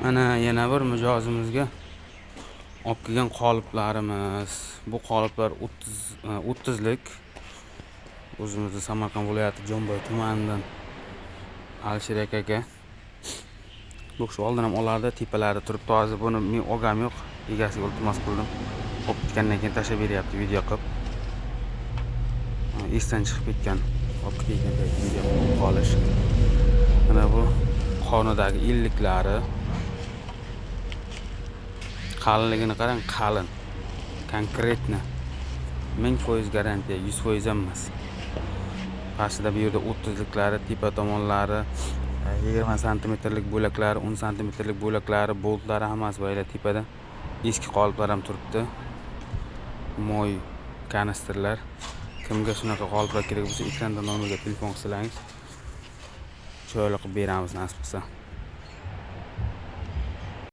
Mana yana bir mijozimizga olib kelgan qoliplarimiz. Bu qoliplar 30 lik. O'zimizning Samarqand viloyati Jomboy tumanidan Alisher aka. Bu kishi oldin ham olardi, tepalari turibdi. Hozir buni men olgam yo'q, egasiga iltimos qildim. Olib ketgandan keyin tashlab beryapti video qilib. Esdan chiqib ketgan, olib ketgan video qilib qolish. Mana bu qornidagi illiklari. Qalinligini qarang, qalin. Konkretni. 1000% garantiya, 100% emas. Pastida bu yerda 30 liklari, tepa tomonlari, 20 santimetrlik bo'laklari, 10 santimetrlik bo'laklari, boltlari hammasi bo'yla tepada. Eski qoliplar ham turibdi. Moy kanistrlar. Kimga shunaqa qoliplar kerak bo'lsa, ekranda nomeriga telefon qilsangiz, chiroyli qilib beramiz nasib qilsa.